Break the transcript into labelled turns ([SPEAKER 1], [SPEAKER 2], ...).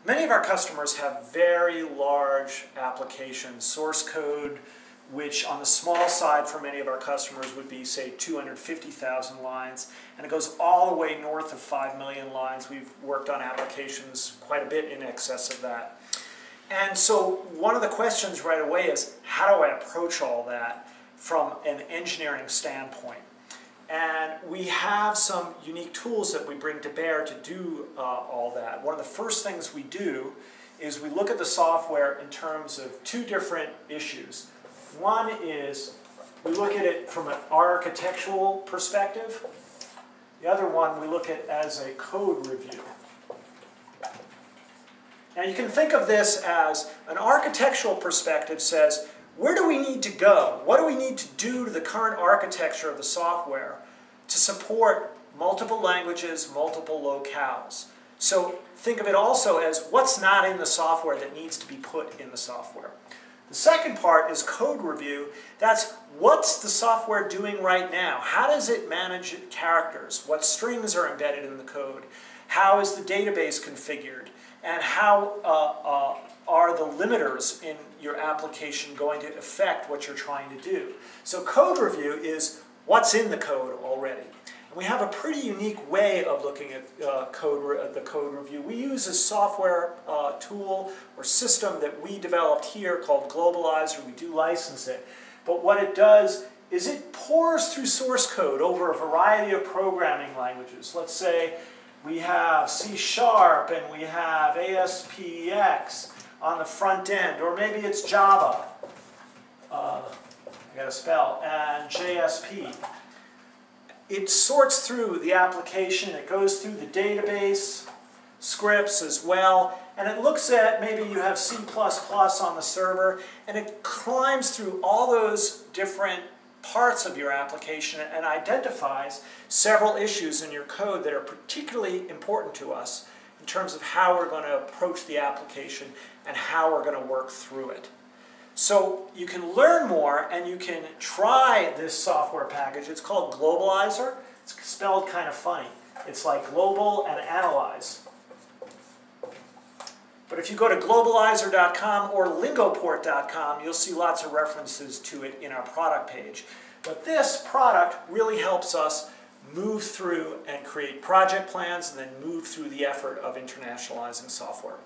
[SPEAKER 1] Many of our customers have very large applications, source code, which on the small side for many of our customers would be, say, 250,000 lines, and it goes all the way north of 5 million lines. We've worked on applications quite a bit in excess of that. And so one of the questions right away is, how do I approach all that from an engineering standpoint? And we have some unique tools that we bring to bear to do all that. One of the first things we do is we look at the software in terms of two different issues. One is we look at it from an architectural perspective. The other one we look at as a code review. Now you can think of this as an architectural perspective says, where do we need to go? What do we need to do to the current architecture of the software to support multiple languages, multiple locales? So think of it also as what's not in the software that needs to be put in the software. The second part is code review. That's what's the software doing right now? How does it manage characters? What strings are embedded in the code? How is the database configured? And how are the limiters in your application going to affect what you're trying to do? So code review is what's in the code already. And we have a pretty unique way of looking at the code review. We use a software tool or system that we developed here called Globalizer. We do license it. But what it does is it pores through source code over a variety of programming languages. Let's say we have C# and we have ASPX on the front end, or maybe it's Java, I gotta spell, and JSP. It sorts through the application, it goes through the database, scripts as well, and it looks at maybe you have C++ on the server, and it climbs through all those different parts of your application and identifies several issues in your code that are particularly important to us in terms of how we're going to approach the application and how we're going to work through it. So you can learn more and you can try this software package. It's called Globalizer. It's spelled kind of funny. It's like global and analyze. But if you go to globalizer.com or lingoprt.com, you'll see lots of references to it in our product page. But this product really helps us move through and create project plans and then move through the effort of internationalizing software.